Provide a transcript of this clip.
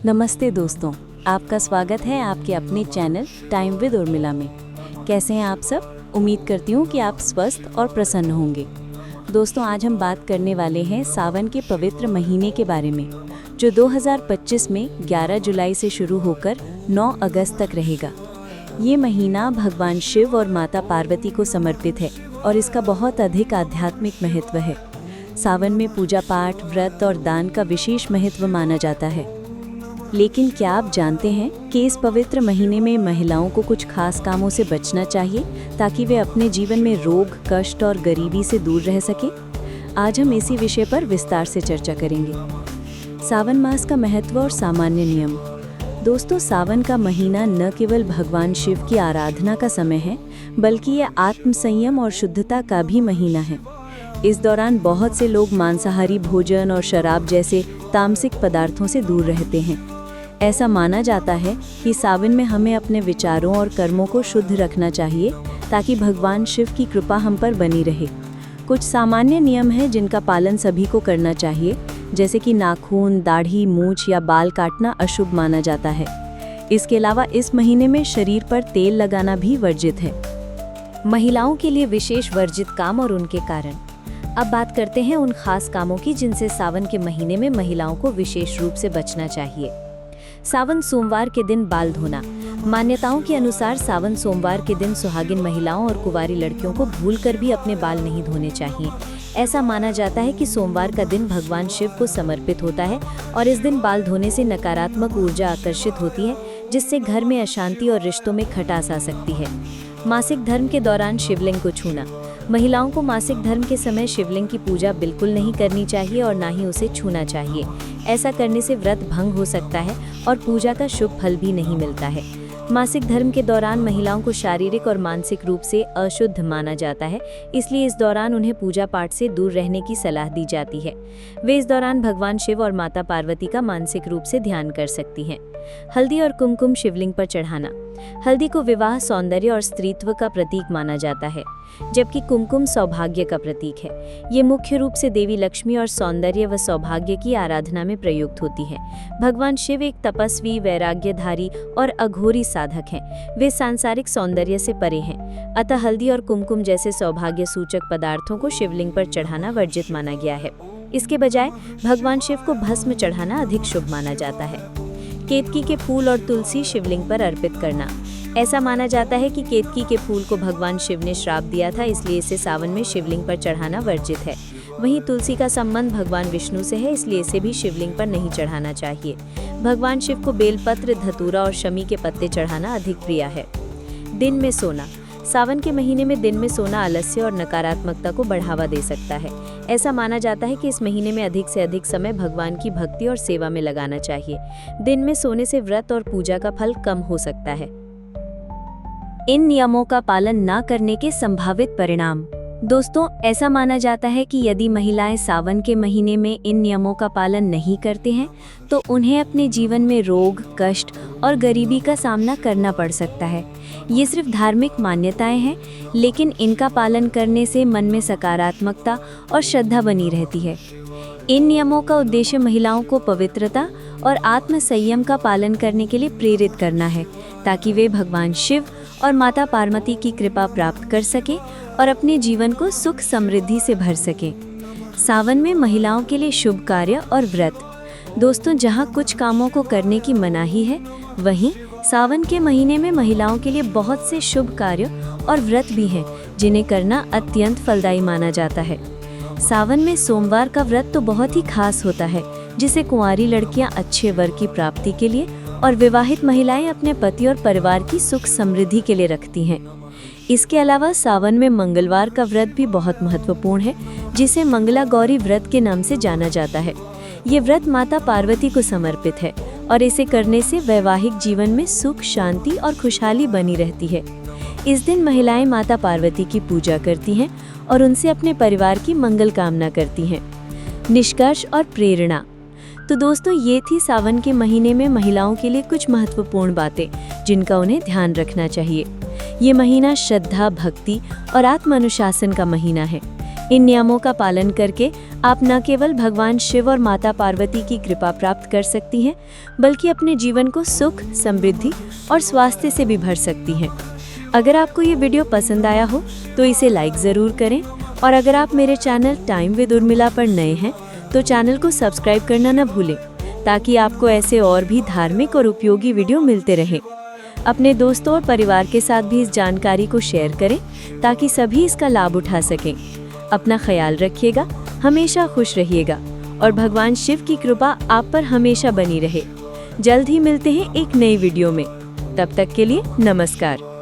नमस्ते दोस्तों, आपका स्वागत है आपके अपने चैनल टाइम विद उर्मिला में। कैसे हैं आप सब? उम्मीद करती हूँ कि आप स्वस्थ और प्रसन्न होंगे। दोस्तों, आज हम बात करने वाले हैं सावन के पवित्र महीने के बारे में, जो 2025 में 11 जुलाई से शुरू होकर 9 अगस्त तक रहेगा। ये महीना भगवान शिव और माता पार्वती को समर्पित है और इसका बहुत अधिक आध्यात्मिक महत्व है। सावन में पूजा पाठ, व्रत और दान का विशेष महत्व माना जाता है। लेकिन क्या आप जानते हैं कि इस पवित्र महीने में महिलाओं को कुछ खास कामों से बचना चाहिए ताकि वे अपने जीवन में रोग, कष्ट और गरीबी से दूर रह सकें? आज हम इसी विषय पर विस्तार से चर्चा करेंगे। सावन मास का महत्व और सामान्य नियम। दोस्तों, सावन का महीना न केवल भगवान शिव की आराधना का समय है, बल्कि ये आत्म संयम और शुद्धता का भी महीना है। इस दौरान बहुत से लोग मांसाहारी भोजन और शराब जैसे तामसिक पदार्थों से दूर रहते हैं। ऐसा माना जाता है कि सावन में हमें अपने विचारों और कर्मों को शुद्ध रखना चाहिए ताकि भगवान शिव की कृपा हम पर बनी रहे। कुछ सामान्य नियम हैं जिनका पालन सभी को करना चाहिए, जैसे कि नाखून, दाढ़ी, मूंछ या बाल काटना अशुभ माना जाता है। इसके अलावा इस महीने में शरीर पर तेल लगाना भी वर्जित है। महिलाओं के लिए विशेष वर्जित काम और उनके कारण। अब बात करते हैं उन खास कामों की जिनसे सावन के महीने में महिलाओं को विशेष रूप से बचना चाहिए। सावन सोमवार के दिन बाल धोना। मान्यताओं के अनुसार सावन सोमवार के दिन सुहागिन महिलाओं और कुंवारी लड़कियों को भूलकर भी अपने बाल नहीं धोने चाहिए। ऐसा माना जाता है कि सोमवार का दिन भगवान शिव को समर्पित होता है और इस दिन बाल धोने से नकारात्मक ऊर्जा आकर्षित होती है, जिससे घर में अशांति और रिश्तों में खटास आ सकती है। मासिक धर्म के दौरान शिवलिंग को छूना। महिलाओं को मासिक धर्म के समय शिवलिंग की पूजा बिल्कुल नहीं करनी चाहिए और ना ही उसे छूना चाहिए। ऐसा करने से व्रत भंग हो सकता है और पूजा का शुभ फल भी नहीं मिलता है। मासिक धर्म के दौरान महिलाओं को शारीरिक और मानसिक रूप से अशुद्ध माना जाता है, इसलिए इस दौरान उन्हें पूजा पाठ से दूर रहने की सलाह दी जाती है। वे इस दौरान भगवान शिव और माता पार्वती का मानसिक रूप से ध्यान कर सकती हैं। हल्दी और कुमकुम शिवलिंग पर चढ़ाना। हल्दी को विवाह, सौंदर्य और स्त्रीत्व का प्रतीक माना जाता है, जबकि कुमकुम सौभाग्य का प्रतीक है। ये मुख्य रूप से देवी लक्ष्मी और सौंदर्य व सौभाग्य की आराधना में प्रयुक्त होती है। भगवान शिव एक तपस्वी, वैराग्यधारी और अघोरी साधक हैं। वे सांसारिक सौंदर्य से परे हैं, अतः हल्दी और कुमकुम जैसे सौभाग्य सूचक पदार्थों को शिवलिंग पर चढ़ाना वर्जित माना गया है। इसके बजाय भगवान शिव को भस्म चढ़ाना अधिक शुभ माना जाता है। केतकी के फूल और तुलसी शिवलिंग पर अर्पित करना। ऐसा माना जाता है कि केतकी के फूल को भगवान शिव ने श्राप दिया था, इसलिए इसे सावन में शिवलिंग पर चढ़ाना वर्जित है। वहीं तुलसी का संबंध भगवान विष्णु से है, इसलिए इसे भी शिवलिंग पर नहीं चढ़ाना चाहिए। भगवान शिव को बेलपत्र, धतूरा और शमी के पत्ते चढ़ाना अधिक प्रिय है। दिन में सोना। सावन के महीने में दिन में सोना आलस्य और नकारात्मकता को बढ़ावा दे सकता है। ऐसा माना जाता है कि इस महीने में अधिक से अधिक समय भगवान की भक्ति और सेवा में लगाना चाहिए। दिन में सोने से व्रत और पूजा का फल कम हो सकता है। इन नियमों का पालन न करने के संभावित परिणाम। दोस्तों, ऐसा माना जाता है कि यदि महिलाएं सावन के महीने में इन नियमों का पालन नहीं करते हैं तो उन्हें अपने जीवन में रोग, कष्ट और गरीबी का सामना करना पड़ सकता है। ये सिर्फ धार्मिक मान्यताएं हैं, लेकिन इनका पालन करने से मन में सकारात्मकता और श्रद्धा बनी रहती है। इन नियमों का उद्देश्य महिलाओं को पवित्रता और आत्म संयम का पालन करने के लिए प्रेरित करना है, ताकि वे भगवान शिव और माता पार्वती की कृपा प्राप्त कर सके और अपने जीवन को सुख समृद्धि से भर सके। सावन में महिलाओं के लिए शुभ कार्य और व्रत। दोस्तों, जहां कुछ कामों को करने की मनाही है, वहीं सावन के महीने में महिलाओं के लिए बहुत से शुभ कार्य और व्रत भी हैं, जिन्हें करना अत्यंत फलदायी माना जाता है। सावन में सोमवार का व्रत तो बहुत ही खास होता है, जिसे कुंवारी लड़कियां अच्छे वर की प्राप्ति के लिए और विवाहित महिलाएं अपने पति और परिवार की सुख समृद्धि के लिए रखती हैं। इसके अलावा सावन में मंगलवार का व्रत भी बहुत महत्वपूर्ण है, जिसे मंगला गौरी व्रत के नाम से जाना जाता है। ये व्रत माता पार्वती को समर्पित है और इसे करने से वैवाहिक जीवन में सुख, शांति और खुशहाली बनी रहती है। इस दिन महिलाएं माता पार्वती की पूजा करती हैं और उनसे अपने परिवार की मंगल कामना करती हैं। निष्कर्ष और प्रेरणा। तो दोस्तों, ये थी सावन के महीने में महिलाओं के लिए कुछ महत्वपूर्ण बातें जिनका उन्हें ध्यान रखना चाहिए। ये महीना श्रद्धा, भक्ति और आत्म अनुशासन का महीना है। इन नियमों का पालन करके आप न केवल भगवान शिव और माता पार्वती की कृपा प्राप्त कर सकती हैं, बल्कि अपने जीवन को सुख, समृद्धि और स्वास्थ्य से भी भर सकती हैं। अगर आपको ये वीडियो पसंद आया हो तो इसे लाइक ज़रूर करें, और अगर आप मेरे चैनल टाइम विद उर्मिला पर नए हैं तो चैनल को सब्सक्राइब करना न भूलें, ताकि आपको ऐसे और भी धार्मिक और उपयोगी वीडियो मिलते रहें। अपने दोस्तों और परिवार के साथ भी इस जानकारी को शेयर करें, ताकि सभी इसका लाभ उठा सकें। अपना ख्याल रखिएगा, हमेशा खुश रहिएगा और भगवान शिव की कृपा आप पर हमेशा बनी रहे। जल्द ही मिलते हैं एक नई वीडियो में। तब तक के लिए नमस्कार।